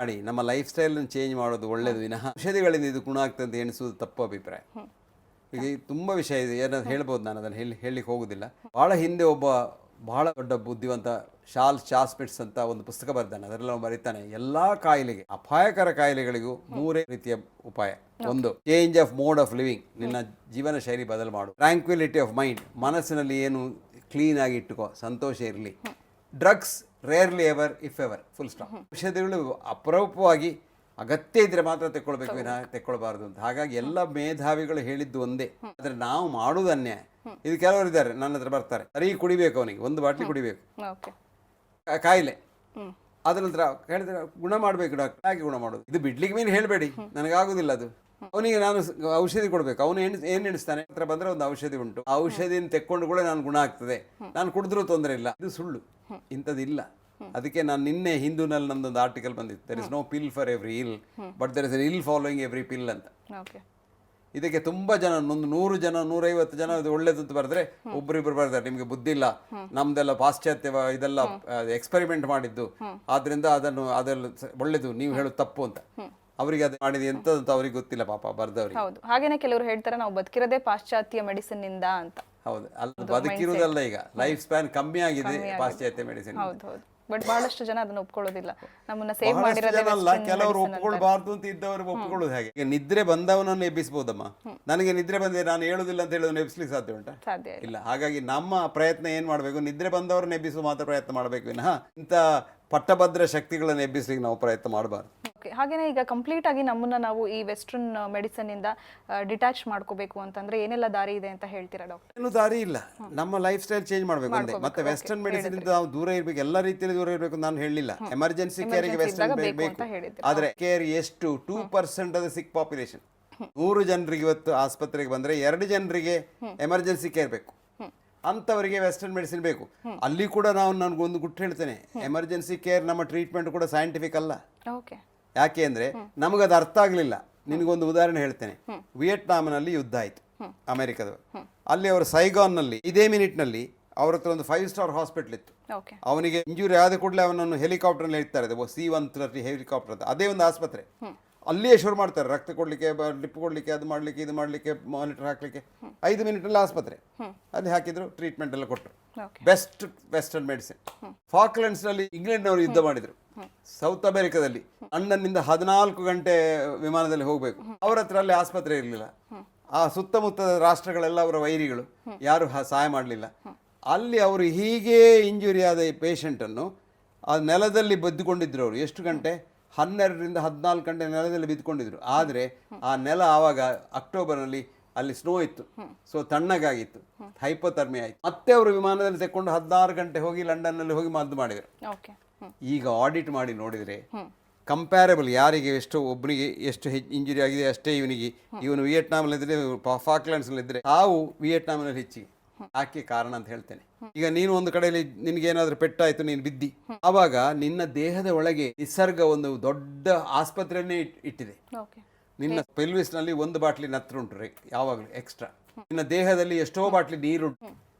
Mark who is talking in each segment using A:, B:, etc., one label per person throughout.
A: ಮಾಡಿ ನಮ್ಮ life ಸ್ಟೈಲನ್ನು change ಮಾಡೋದು ಒಳ್ಳೆಯದು ವಿನಃ ಔಷಧಿಗಳಿಂದ ಇದು ಗುಣ ಆಗ್ತದೆ ಅಂತ ಎಣಿಸುವುದು ತಪ್ಪು ಅಭಿಪ್ರಾಯ. ಈಗ ತುಂಬ ವಿಷಯ ಇದೆ, ಏನಾದ್ರು ಹೇಳ್ಬೋದು, ನಾನು ಅದನ್ನು ಹೇಳಲಿಕ್ಕೆ ಹೋಗೋದಿಲ್ಲ. ಭಾಳ ಹಿಂದೆ ಒಬ್ಬ ಬಹಳ ದೊಡ್ಡ ಬುದ್ಧಿವಂತ ಚಾಸ್ಪಿಟ್ಸ್ ಅಂತ ಒಂದು ಪುಸ್ತಕ ಬರೆದಾನೆ. ಅದರಲ್ಲಿ ನಾವು ಬರೀತಾನೆ ಎಲ್ಲ ಕಾಯಿಲೆಗೆ, ಅಪಾಯಕರ ಕಾಯಿಲೆಗಳಿಗೂ 3 ರೀತಿಯ ಉಪಾಯ. ಒಂದು, change of mode of living, ನಿನ್ನ ಜೀವನ ಶೈಲಿ ಬದಲು ಮಾಡು. ಟ್ರ್ಯಾಂಕ್ವಿಲಿಟಿ ಆಫ್ ಮೈಂಡ್, ಮನಸ್ಸಿನಲ್ಲಿ ಏನು ಕ್ಲೀನ್ ಆಗಿ ಇಟ್ಟುಕೋ, ಸಂತೋಷ ಇರಲಿ. Drugs rarely ever if ever, full stop. ಔಷಧಿಗಳು ಅಪರೂಪವಾಗಿ ಅಗತ್ಯ ಇದ್ರೆ ಮಾತ್ರ ತೆಕ್ಕೊಳ್ಬೇಕು ವಿನಃ ತೆಕ್ಕೊಳ್ಬಾರ್ದು ಅಂತ. ಹಾಗಾಗಿ ಎಲ್ಲ ಮೇಧಾವಿಗಳು ಹೇಳಿದ್ದು ಒಂದೇ, ಆದರೆ ನಾವು ಮಾಡುವುದು ಅನ್ಯಾಯ. ಇದು ಕೆಲವರು ಇದ್ದಾರೆ ನನ್ನ ಹತ್ರ ಬರ್ತಾರೆ, ಸರಿ ಕುಡಿಬೇಕು, ಅವನಿಗೆ 1 ಬಾಟ್ಲಿ ಕುಡಿಬೇಕು, ಕಾಯಿಲೆ. ಅದ್ರ ನಂತರ ಹೇಳಿದ್ರೆ ಗುಣ ಮಾಡಬೇಕು ಡಾಕ್ಟರ್, ಹಾಗೆ ಗುಣ ಮಾಡೋದು. ಇದು ಬಿಡ್ಲಿಕ್ಕೆ ಮೇಲೆ ಹೇಳಬೇಡಿ, ನನಗಾಗುದಿಲ್ಲ ಅದು. ಅವನಿಗೆ ನಾನು ಔಷಧಿ ಕೊಡಬೇಕು, ಅವನು ಏನು ಎಣಿಸ್ತಾನೆ, ಹತ್ರ ಬಂದರೆ ಒಂದು ಔಷಧಿ ಉಂಟು, ಆ ಔಷಧಿನ ತೆಕ್ಕೊಂಡು ಕೂಡ ನಾನು ಗುಣ ಆಗ್ತದೆ, ನಾನು ಕುಡಿದ್ರೂ ತೊಂದರೆ ಇಲ್ಲ. ಇದು ಸುಳ್ಳು, ಇಂಥದ್ದಿಲ್ಲ. ಅದಕ್ಕೆ ನಾನು ನಿನ್ನೆ ಹಿಂದೂನಲ್ಲಿ ನಮ್ದೊಂದು ಆರ್ಟಿಕಲ್ ಬಂದಿತ್ತು, there is no pill for every ill but there is an ill following every pill ಅಂತ. ಇದಕ್ಕೆ ತುಂಬ ಜನ, ಒಂದು 100 ಜನ 150 ಜನ ಅದು ಒಳ್ಳೇದು ಅಂತ ಬರೆದ್ರೆ ಒಬ್ಬರಿಬ್ಬರು ಬರ್ತಾರೆ, ನಿಮಗೆ ಬುದ್ಧಿ ಇಲ್ಲ, ನಮ್ದೆಲ್ಲ ಪಾಶ್ಚಾತ್ಯ ಇದೆಲ್ಲ ಎಕ್ಸ್ಪೆರಿಮೆಂಟ್ ಮಾಡಿದ್ದು, ಆದ್ರಿಂದ ಅದೆಲ್ಲ ಒಳ್ಳೇದು, ನೀವು ಹೇಳೋದು ತಪ್ಪು ಅಂತ. ಅವರಿಗೆ ಅದು ಮಾಡಿದ ಎಂತದಂತ ಅವ್ರಿಗೆ ಗೊತ್ತಿಲ್ಲ ಪಾಪ ಬರ್ದವ್ರಿಗೆ.
B: ಹೌದು, ಹಾಗೇನೆ ಕೆಲವರು ಹೇಳ್ತಾರೆ ನಾವು ಬದುಕಿರೋದೇ ಪಾಶ್ಚಾತ್ಯ ಮೆಡಿಸಿನ್ ಇಂದ ಅಂತ.
A: ಹೌದು, ಅಲ್ಲಿ ಬದುಕಿರುವುದಲ್ಲ, ಈಗ ಲೈಫ್ ಸ್ಪ್ಯಾನ್ ಕಮ್ಮಿ ಆಗಿದೆ ಪಾಶ್ಚಾತ್ಯ ಮೆಡಿಸಿನ್.
B: ಬಟ್ ಬಹಳಷ್ಟು ಜನ ಅದನ್ನ ಒಪ್ಕೊಳ್ಳೋದಿಲ್ಲ. ನಮ್ಮನ್ನ ಸೇವ್ ಮಾಡಿರೋದೇ
A: ಕೆಲವರು ಒಪ್ಕೊಳ್ಬಾರ್ದು ಅಂತ ಇದ್ದವರು ಒಪ್ಕೊಳ್ಳೋದು ಹೇಗೆ? ಈಗ ನಿದ್ರೆ ಬಂದವನನ್ನು ಎಬ್ಬಿಸಬಹುದಮ್ಮ, ನನಗೆ ನಿದ್ರೆ ಬಂದಿದೆ ನಾನು ಹೇಳುದಿಲ್ಲ ಅಂತ ಹೇಳೋದನ್ನ ಎಬ್ಬಿಸ್ಲಿಕ್ಕೆ ಸಾಧ್ಯ ಉಂಟಾ?
B: ಸಾಧ್ಯ
A: ಇಲ್ಲ. ಹಾಗಾಗಿ ನಮ್ಮ ಪ್ರಯತ್ನ ಏನ್ ಮಾಡಬೇಕು, ನಿದ್ರೆ ಬಂದವರನ್ನ ಎಬ್ಬಿಸುವ ಮಾತ್ರ ಪ್ರಯತ್ನ ಮಾಡಬೇಕು ವಿನಃ ಇಂಥ ಪಟ್ಟಭದ್ರ ಶಕ್ತಿಗಳನ್ನು ಎಬ್ಬಿಸ್ಲಿಕ್ಕೆ ನಾವು ಪ್ರಯತ್ನ ಮಾಡಬಾರ್ದು.
B: ಹಾಗೇನೆ ಈಗ ಕಂಪ್ಲೀಟ್ ಆಗಿ ನಮ್ಮನ್ನ ನಾವು ಈ ವೆಸ್ಟರ್ನ್ ಮೆಡಿಸಿನ್ ಇಂದ ಡಿಟ್ಯಾಚ್ ಮಾಡ್ಕೋಬೇಕು ಅಂತಂದ್ರೆ ಏನೆಲ್ಲ ದಾರಿ ಇದೆ ಅಂತ ಹೇಳ್ತೀರಾ ಡಾಕ್ಟರ್?
A: ಏನು ದಾರಿ ಇಲ್ಲ, ನಮ್ಮ ಲೈಫ್ ಸ್ಟೈಲ್ ಚೇಂಜ್ ಮಾಡಬೇಕು ಅಂದೆ. ಮತ್ತೆ ವೆಸ್ಟರ್ನ್ ಮೆಡಿಸಿನ್ ಇಂದ ನಾವು ದೂರ ಇರಬೇಕು, ಎಲ್ಲ ರೀತಿಯಲ್ಲಿ ದೂರ ಇರಬೇಕು ನಾನು ಹೇಳಲಿಲ್ಲ. ಎಮರ್ಜೆನ್ಸಿ ಕೇರಿಗೆ ವೆಸ್ಟರ್ನ್ ಬೇಕು, ಆದ್ರೆ ಕೇರ್ ಎಷ್ಟು 2% ಆಫ್ ದ ಸಿಕ್ ಪಾಪ್ಯುಲೇಷನ್. 100 ಜನರಿಗೆ ಇವತ್ತು ಆಸ್ಪತ್ರೆಗೆ ಬಂದ್ರೆ 2 ಜನರಿಗೆ ಎಮರ್ಜೆನ್ಸಿ ಕೇರ್ ಬೇಕು, ಅಂಥವರಿಗೆ ವೆಸ್ಟರ್ನ್ ಮೆಡಿಸಿನ್ ಬೇಕು. ಅಲ್ಲಿ ಕೂಡ ನನಗೊಂದು ಗುಟ್ಟು ಹೇಳ್ತೇನೆ, ಎಮರ್ಜೆನ್ಸಿ ಕೇರ್ ನಮ್ಮ ಟ್ರೀಟ್ಮೆಂಟ್ ಕೂಡ ಸೈಂಟಿಫಿಕ್ ಅಲ್ಲ. ಯಾಕೆ ಅಂದರೆ ನಮಗದು ಅರ್ಥ ಆಗಲಿಲ್ಲ. ನಿನಗೊಂದು ಉದಾಹರಣೆ ಹೇಳ್ತೇನೆ. ವಿಯೆಟ್ನಾಂನಲ್ಲಿ ಯುದ್ಧ ಆಯಿತು ಅಮೆರಿಕದವರು. ಅಲ್ಲಿ ಅವರು ಸೈಗಾನ್ನಲ್ಲಿ ಇದೇ ಮಿನಿಟ್ನಲ್ಲಿ ಅವ್ರ ಹತ್ರ ಒಂದು 5 ಸ್ಟಾರ್ ಹಾಸ್ಪಿಟಲ್ ಇತ್ತು. ಅವನಿಗೆ ಇಂಜುರಿ ಆದ ಕೂಡಲೇ ಅವನನ್ನು ಹೆಲಿಕಾಪ್ಟರ್ನಲ್ಲಿ ಇರ್ತಾರೆ, C-130 ಹೆಲಿಕಾಪ್ಟರ್ ಅಂತ. ಅದೇ ಒಂದು ಆಸ್ಪತ್ರೆ, ಅಲ್ಲಿಯೇ ಶುರು ಮಾಡ್ತಾರೆ ರಕ್ತ ಕೊಡಲಿಕ್ಕೆ, ಡ್ರಿಪ್ ಕೊಡಲಿಕ್ಕೆ, ಅದು ಮಾಡಲಿಕ್ಕೆ, ಇದು ಮಾಡಲಿಕ್ಕೆ, ಮಾನಿಟರ್ ಹಾಕಲಿಕ್ಕೆ. 5 ಮಿನಿಟಲ್ಲಿ ಆಸ್ಪತ್ರೆ ಅಲ್ಲಿ ಹಾಕಿದ್ರು, ಟ್ರೀಟ್ಮೆಂಟ್ ಎಲ್ಲ ಕೊಟ್ಟರು. Best western medicine. ಫಾಕ್ಲೆಂಡ್ಸ್ನಲ್ಲಿ ಇಂಗ್ಲೆಂಡ್ನವರು ಯುದ್ಧ ಮಾಡಿದರು. ಸೌತ್ ಅಮೆರಿಕದಲ್ಲಿ ಲಂಡನ್ನಿಂದ 14 ಗಂಟೆ ವಿಮಾನದಲ್ಲಿ ಹೋಗಬೇಕು. ಅವ್ರ ಹತ್ರ ಅಲ್ಲಿ ಆಸ್ಪತ್ರೆ ಇರಲಿಲ್ಲ. ಆ ಸುತ್ತಮುತ್ತದ ರಾಷ್ಟ್ರಗಳೆಲ್ಲ ಅವರ ವೈರಿಗಳು, ಯಾರು ಸಹಾಯ ಮಾಡಲಿಲ್ಲ. ಅಲ್ಲಿ ಅವರು ಹೀಗೆ ಇಂಜುರಿ ಆದ ಈ ಪೇಷಂಟನ್ನು ಆ ನೆಲದಲ್ಲಿ ಬಿದ್ದುಕೊಂಡಿದ್ರು. ಅವರು ಎಷ್ಟು ಗಂಟೆ, 12ರಿಂದ 14 ಗಂಟೆ ನೆಲದಲ್ಲಿ ಬಿದ್ದುಕೊಂಡಿದ್ರು. ಆದರೆ ಆ ನೆಲ ಆವಾಗ ಅಕ್ಟೋಬರ್ನಲ್ಲಿ ಅಲ್ಲಿ ಸ್ನೋ ಇತ್ತು, ಸೊ ತಣ್ಣಗಾಗಿತ್ತು, ಹೈಪೋಥರ್ಮಿ ಆಯಿತು. ಮತ್ತೆ ಅವರು ವಿಮಾನದಲ್ಲಿ ತೆಕ್ಕೊಂಡು 16 ಗಂಟೆ ಹೋಗಿ ಲಂಡನ್ನಲ್ಲಿ ಹೋಗಿ ಮದ್ದು ಮಾಡಿದರು. ಈಗ ಆಡಿಟ್ ಮಾಡಿ ನೋಡಿದರೆ ಕಂಪ್ಯಾರಬಲ್, ಯಾರಿಗೆ ಎಷ್ಟು, ಒಬ್ಬನಿಗೆ ಎಷ್ಟು ಇಂಜುರಿ ಆಗಿದೆ ಅಷ್ಟೇ ಇವನು ವಿಯೆಟ್ನಾಮಲ್ಲಿದ್ದರೆ, ಫಾಕ್ಲೆಂಡ್ಸ್ನಲ್ಲಿದ್ದರೆ ತಾವು ವಿಯೆಟ್ನಾಮ್ನಲ್ಲಿ ಹೆಚ್ಚಿಗೆ. ಯಾಕೆ ಕಾರಣ ಅಂತ ಹೇಳ್ತೇನೆ. ಈಗ ನೀನು ಒಂದು ಕಡೆಯಲ್ಲಿ ನಿನಗೇನಾದ್ರೂ ಪೆಟ್ಟಾಯ್ತು, ನೀನು ಬಿದ್ದಿ, ಆವಾಗ ನಿನ್ನ ದೇಹದ ಒಳಗೆ ನಿಸರ್ಗ ಒಂದು ದೊಡ್ಡ ಆಸ್ಪತ್ರೆಯನ್ನೇ ಇಟ್ಟಿದೆ. ನಿನ್ನ ಪೆಲ್ವಿಸ್ನಲ್ಲಿ 1 ಬಾಟ್ಲಿ ನತ್ರ ಉಂಟು ಯಾವಾಗಲೂ ಎಕ್ಸ್ಟ್ರಾ. ನಿನ್ನ ದೇಹದಲ್ಲಿ ಎಷ್ಟೋ ಬಾಟ್ಲಿ ನೀರುಂಟು.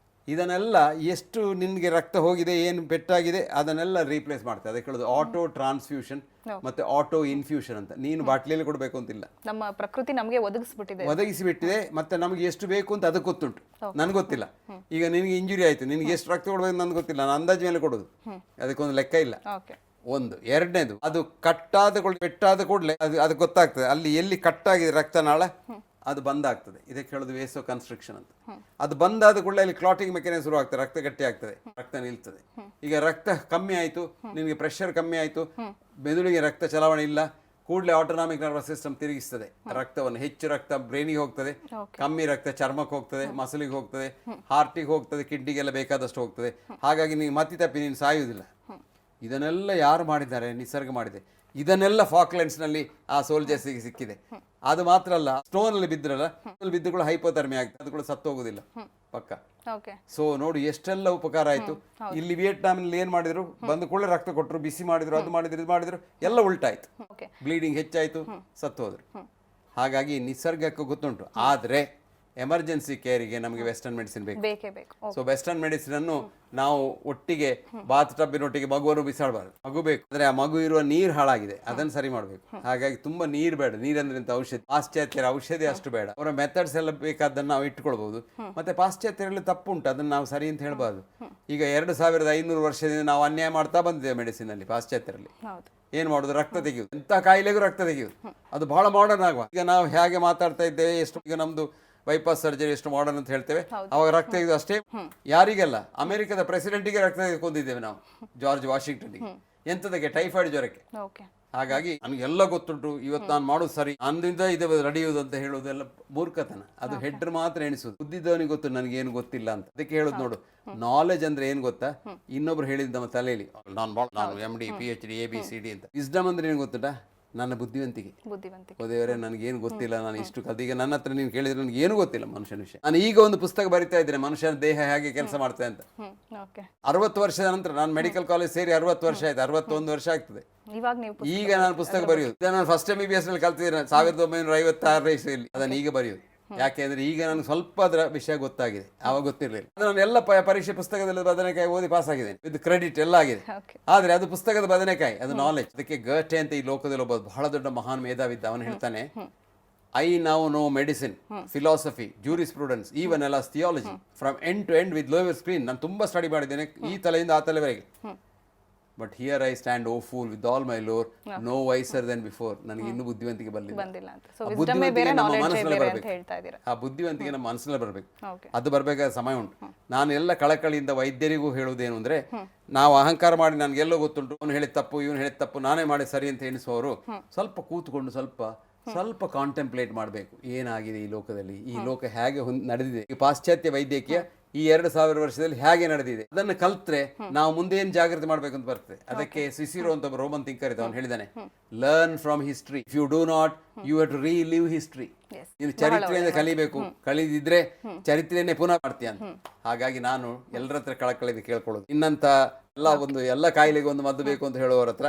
A: ಇದನ್ನೆಲ್ಲ ಎಷ್ಟು ನಿನಗೆ ರಕ್ತ ಹೋಗಿದೆ, ಏನು ಪೆಟ್ಟಾಗಿದೆ ಅದನ್ನೆಲ್ಲ ರೀಪ್ಲೇಸ್ ಮಾಡ್ತಾರೆ. ಅದಕ್ಕೆ ಹೇಳೋದು ಆಟೋ ಟ್ರಾನ್ಸ್ಫ್ಯೂಷನ್ ಮತ್ತೆ ಆಟೋ ಇನ್ಫ್ಯೂಷನ್ ಅಂತ. ನೀನು ಬಾಟ್ಲಿಯಲ್ಲಿ ಕೊಡಬೇಕು ಅಂತಿಲ್ಲ,
B: ನಮ್ಮ ಪ್ರಕೃತಿ ನಮಗೆ
A: ಒದಗಿಸಿಬಿಟ್ಟಿದೆ. ಮತ್ತೆ ನಮಗೆ ಎಷ್ಟು ಬೇಕು ಅಂತ ಅದಕ್ಕೆ ಗೊತ್ತುಂಟು, ನನಗೆ ಗೊತ್ತಿಲ್ಲ. ಈಗ ನಿನಗೆ ಇಂಜುರಿ ಆಯಿತು, ನಿನಗೆ ಎಷ್ಟು ರಕ್ತ ಕೊಡಬೇಕು ನನಗೆ ಗೊತ್ತಿಲ್ಲ, ನಾನು ಅಂದಾಜು ಮೇಲೆ ಕೊಡೋದು, ಅದಕ್ಕೊಂದು ಲೆಕ್ಕ ಇಲ್ಲ. ಒಂದು. ಎರಡನೇದು, ಅದು ಪೆಟ್ಟಾದ ಕೂಡಲೇ ಅದು ಗೊತ್ತಾಗ್ತದೆ, ಅಲ್ಲಿ ಎಲ್ಲಿ ಕಟ್ಟಾಗಿದೆ ರಕ್ತನಾಳ ಅದು ಬಂದಾಗ್ತದೆ. ಇದಕ್ಕೆ ಹೇಳೋದು ವೇಸೋ ಕನ್ಸ್ಟ್ರಕ್ಷನ್ ಅಂತ. ಅದು ಬಂದಾದ ಕೂಡಲೇ ಅಲ್ಲಿ ಕ್ಲಾಟಿಂಗ್ ಮೆಕ್ಯಾನಿಸಮ್ ಶುರು ಆಗ್ತದೆ, ರಕ್ತ ಗಟ್ಟಿ ಆಗ್ತದೆ, ರಕ್ತ ನಿಲ್ತದೆ. ಈಗ ರಕ್ತ ಕಮ್ಮಿ ಆಯಿತು, ನಿನಗೆ ಪ್ರೆಷರ್ ಕಮ್ಮಿ ಆಯಿತು, ಮೆದುಳಿಗೆ ರಕ್ತ ಚಲಾವಣೆ ಇಲ್ಲ, ಕೂಡಲೇ ಆಟೋನಾಮಿಕ್ ನರ್ವಸ್ ಸಿಸ್ಟಮ್ ತಿರುಗಿಸ್ತದೆ ರಕ್ತವನ್ನು. ಹೆಚ್ಚು ರಕ್ತ ಬ್ರೈನಿಗೆ ಹೋಗ್ತದೆ, ಕಮ್ಮಿ ರಕ್ತ ಚರ್ಮಕ್ಕೆ ಹೋಗ್ತದೆ, ಮಸಲಿಗೆ ಹೋಗ್ತದೆ, ಹಾರ್ಟಿಗೆ ಹೋಗ್ತದೆ, ಕಿಡ್ನಿಗೆಲ್ಲ ಬೇಕಾದಷ್ಟು ಹೋಗ್ತದೆ. ಹಾಗಾಗಿ ನೀವು ಮತ್ತಿ ತಪ್ಪಿ ನೀನು ಸಾಯುವುದಿಲ್ಲ. ಇದನ್ನೆಲ್ಲ ಯಾರು ಮಾಡಿದ್ದಾರೆ? ನಿಸರ್ಗ ಮಾಡಿದೆ. ಇದನ್ನೆಲ್ಲ ಫಾಕ್ಲೆಂಡ್ಸ್ನಲ್ಲಿ ಆ ಸೋಲ್ಜರ್ಸಿಗೆ ಸಿಕ್ಕಿದೆ. ಅದು ಮಾತ್ರ ಅಲ್ಲ, ಸ್ಟೋನಲ್ಲಿ ಬಿದ್ರಲ್ಲ, ಬಿದ್ದು ಕೂಡ ಹೈಪೋಥರ್ಮಿ ಆಗ್ತದೆ, ಅದು ಕೂಡ ಸತ್ತು ಹೋಗುದಿಲ್ಲ ಪಕ್ಕ. ಸೊ ನೋಡು ಎಷ್ಟೆಲ್ಲ ಉಪಕಾರ ಆಯ್ತು. ಇಲ್ಲಿ ವಿಯೆಟ್ನಾಂನಲ್ಲಿ ಏನ್ ಮಾಡಿದ್ರು, ಬಂದು ಕೂಡಲೇ ರಕ್ತ ಕೊಟ್ಟರು, ಬಿಸಿ ಮಾಡಿದ್ರು, ಅದು ಮಾಡಿದ್ರು, ಇದು ಮಾಡಿದ್ರು, ಎಲ್ಲ ಉಲ್ಟಾಯ್ತು, ಬ್ಲೀಡಿಂಗ್ ಹೆಚ್ಚಾಯ್ತು, ಸತ್ತು ಹೋದ್ರು. ಹಾಗಾಗಿ ನಿಸರ್ಗಕ್ಕೂ ಗೊತ್ತುಂಟು. ಆದ್ರೆ ಎಮರ್ಜೆನ್ಸಿ ಕೇರಿಗೆ ನಮಗೆ ವೆಸ್ಟರ್ನ್ ಮೆಡಿಸಿನ್ ಬೇಕು.
B: ಬೇಕೇ ಬೇಕು.
A: ಸೊ ವೆಸ್ಟರ್ನ್ ಮೆಡಿಸಿನ್ ಅನ್ನು ನಾವು ಒಟ್ಟಿಗೆ ಬಾತ್ ಟಬ್ಬಿನೊಟ್ಟಿಗೆ ಮಗುವನ್ನು ಬಿಸಾಡಬಾರ್ದು. ಮಗು ಬೇಕು ಅಂದ್ರೆ ಆ ಮಗು ಇರುವ ನೀರು ಹಾಳಾಗಿದೆ, ಅದನ್ನು ಸರಿ ಮಾಡಬೇಕು. ಹಾಗಾಗಿ ತುಂಬಾ ನೀರು ಬೇಡ. ನೀರಂದ್ರೆ ಔಷಧಿ, ಪಾಶ್ಚಾತ್ಯರ ಔಷಧಿ ಅಷ್ಟು ಬೇಡ. ಅವರ ಮೆಥಡ್ಸ್ ಎಲ್ಲ ಬೇಕಾದನ್ನು ನಾವು ಇಟ್ಕೊಳ್ಬಹುದು. ಮತ್ತೆ ಪಾಶ್ಚಾತ್ಯರಲ್ಲಿ ತಪ್ಪುಂಟು, ಅದನ್ನ ನಾವು ಸರಿ ಅಂತ ಹೇಳ್ಬಾರ್ದು. ಈಗ 2500 ವರ್ಷದಿಂದ ನಾವು ಅನ್ಯಾಯ ಮಾಡ್ತಾ ಬಂದಿದ್ದೇವೆ ಮೆಡಿಸಿನ್ ಅಲ್ಲಿ, ಪಾಶ್ಚಾತ್ಯರಲ್ಲಿ. ಏನ್ ಮಾಡುದು? ರಕ್ತ ತೆಗೆಯುವುದು, ಎಂತ ಕಾಯಿಲೆಗೂ ರಕ್ತ ತೆಗೆಯುವುದು. ಅದು ಬಹಳ ಮಾಡರ್ನ್ ಆಗುವ. ಈಗ ನಾವು ಹೇಗೆ ಮಾತಾಡ್ತಾ ಇದ್ದೇವೆ, ಎಷ್ಟು ಈಗ ನಮ್ದು ಬೈಪಾಸ್ ಸರ್ಜರಿ ಎಷ್ಟು ಮಾಡರ್ನ್ ಅಂತ ಹೇಳ್ತೇವೆ, ಅವಾಗ ರಕ್ತ ತೆಗೆದು ಅಷ್ಟೇ. ಯಾರಿಗೆಲ್ಲ? ಅಮೆರಿಕದ ಪ್ರೆಸಿಡೆಂಟಿಗೆ ರಕ್ತ ತೆಗೆದುಕೊಂಡಿದ್ದೇವೆ ನಾವು, ಜಾರ್ಜ್ ವಾಷಿಂಗ್ಟನ್ಗೆ. ಎಂತದಕ್ಕೆ? ಟೈಫಾಯ್ಡ್ ಜ್ವರಕ್ಕೆ. ಹಾಗಾಗಿ ನನಗೆಲ್ಲ ಗೊತ್ತುಂಟು, ಇವತ್ತು ನಾನು ಮಾಡೋದು ಸರಿ, ಅಂದಿಂದ ಇದೆ ನಡೆಯುವುದು ಅಂತ ಹೇಳುವುದೆಲ್ಲ ಮೂರ್ಖತನ. ಅದು ಹೆಡ್ರ್ ಮಾತ್ರ ಎಣಿಸುದು. ಬುದ್ಧಿದವನಿಗೆ ಗೊತ್ತು, ನನಗೆ ಏನು ಗೊತ್ತಿಲ್ಲ ಅಂತ. ಅದಕ್ಕೆ ಹೇಳುದು ನೋಡು, ನಾಲೆಜ್ ಅಂದ್ರೆ ಏನ್ ಗೊತ್ತಾ? ಇನ್ನೊಬ್ರು ಹೇಳಿದ್ ನಮ್ಮ ತಲೆಯಲ್ಲಿ, ನಾನು MD PhD ABCD ಅಂತ. ವಿಸ್ಡಮ್ ಅಂದ್ರೆ ಏನ್ ಗೊತ್ತುಂಟಾ? ನನ್ನ ಬುದ್ಧಿವಂತಿಕೆ. ದೇವರೇ ನನಗೇನು ಗೊತ್ತಿಲ್ಲ, ನಾನು ಇಷ್ಟು ಈಗ ನನ್ನ ಹತ್ರ ನೀನು ಕೇಳಿದ್ರೆ ನನಗೆ ಏನು ಗೊತ್ತಿಲ್ಲ ಮನುಷ್ಯನ ವಿಷಯ. ನಾನು ಈಗ ಒಂದು ಪುಸ್ತಕ ಬರಿತಾ ಇದ್ದೇನೆ, ಮನುಷ್ಯನ ದೇಹ ಹೇಗೆ ಕೆಲಸ ಮಾಡ್ತದೆ ಅಂತ. 60 ವರ್ಷದ ನಂತರ, ನಾನು ಮೆಡಿಕಲ್ ಕಾಲೇಜ್ ಸೇರಿ 60 ವರ್ಷ ಆಯ್ತು, 61 ವರ್ಷ ಆಗ್ತದೆ ಈಗ ನಾನು ಪುಸ್ತಕ ಬರೆಯುವುದು. ನಾನು ಫಸ್ಟ್ MBBS ನಲ್ಲಿ ಕಲ್ತಿದ್ದೇನೆ 1956 ಇಸ್ವಿಯಲ್ಲಿ. ಅದನ್ನು ಈಗ ಬರೆಯುವುದು. ಯಾಕೆಂದ್ರೆ ಈಗ ನನಗೆ ಸ್ವಲ್ಪ ಅದರ ವಿಷಯ ಗೊತ್ತಾಗಿದೆ, ಆವಾಗ ಗೊತ್ತಿರಲಿಲ್ಲ. ನಾನು ಎಲ್ಲ ಪರೀಕ್ಷೆ ಪುಸ್ತಕದಲ್ಲಿ ಬದನೆಕಾಯಿ ಓದಿ ಪಾಸ್ ಆಗಿದ್ದೇನೆ, ವಿತ್ ಕ್ರೆಡಿಟ್ ಎಲ್ಲ ಆಗಿದೆ. ಆದ್ರೆ ಅದು ಪುಸ್ತಕದ ಬದನೆಕಾಯಿ, ಅದು ನಾಲೆಜ್. ಅದಕ್ಕೆ ಗರ್ಟೆ ಅಂತ ಈ ಲೋಕದಲ್ಲಿ ಒಬ್ಬ ಬಹಳ ದೊಡ್ಡ ಮಹಾನ್ ಮೇಧಾವಿದ್ದ. ಅವನು ಹೇಳ್ತಾನೆ, I now know medicine, philosophy, jurisprudence, even ಎಲ್ಲ theology from end to end with lower screen. ನಾನು ತುಂಬಾ ಸ್ಟಡಿ ಮಾಡಿದ್ದೇನೆ, ಈ ತಲೆಯಿಂದ ಆ ತಲೆವರೆಗೆ. But here I stand oh fool with all my lore, no wiser than before. ನನಗೆ ಇನ್ನೂ ಬುದ್ಧಿವಂತಿಕೆ ಬರಲಿಲ್ಲ. ಆ ಬುದ್ಧಿವಂತಿಕೆ ನಮ್ಮ ಮನಸ್ಸಿನಲ್ಲಿ ಬರಬೇಕು. ಆ ಬುದ್ಧಿವಂತಿಕೆ ನಮ್ಮ ಮನಸ್ಸಿನಲ್ಲಿ ಬರಬೇಕು. ಅದು ಬರಬೇಕಾದ ಸಮಯ ಉಂಟು. ನಾನು ಎಲ್ಲ ಕಳಕಳಿಯಿಂದ ವೈದ್ಯರಿಗೂ ಹೇಳುವುದೇನು ಅಂದ್ರೆ, ನಾವು ಅಹಂಕಾರ ಮಾಡಿ ನನಗೆಲ್ಲೋ ಗೊತ್ತುಂಟು, ಅವನು ಹೇಳಿದ ತಪ್ಪು, ಇವನು ಹೇಳಿದ ತಪ್ಪು, ನಾನೇ ಮಾಡಿ ಸರಿ ಅಂತ ಎಣಿಸುವವರು ಸ್ವಲ್ಪ ಕೂತ್ಕೊಂಡು ಸ್ವಲ್ಪ ಕಾಂಟೆಂಪ್ಲೇಟ್ ಮಾಡಬೇಕು. ಏನಾಗಿದೆ ಈ ಲೋಕದಲ್ಲಿ, ಈ ಲೋಕ ಹೇಗೆ ನಡೆದಿದೆ, ಈ ಪಾಶ್ಚಾತ್ಯ ವೈದ್ಯಕೀಯ ಈ 2000 ವರ್ಷದಲ್ಲಿ ಹೇಗೆ ನಡೆದಿದೆ, ಅದನ್ನು ಕಲ್ತ್ರೆ ನಾವು ಮುಂದೆ ಏನ್ ಜಾಗ್ರತೆ ಮಾಡ್ಬೇಕು ಅಂತ ಬರ್ತದೆ. ಅದಕ್ಕೆ ಸಿಸಿರೋ ಅಂತ ರೋಮನ್ ಥಿಂಕರ್ ಇದ್ದ, ಅವನು ಹೇಳಿದಾನೆ, learn from history, if you do not you have to relive history. ನೀನು ಚರಿತ್ರೆಯಿಂದ ಕಲಿಬೇಕು, ಕಲಿದಿದ್ರೆ ಚರಿತ್ರೆಯನ್ನೇ ಪುನಃ ಮಾಡ್ತೀಯ ಅಂತ. ಹಾಗಾಗಿ ನಾನು ಎಲ್ಲರ ಹತ್ರ ಕಳಕಳಿದ ಕೇಳ್ಕೊಳ್ಳೋದು, ಇನ್ನಂತ ಎಲ್ಲ ಕಾಯಿಲೆಗೆ ಒಂದು ಮದ್ದು ಬೇಕು ಅಂತ ಹೇಳುವವರ ಹತ್ರ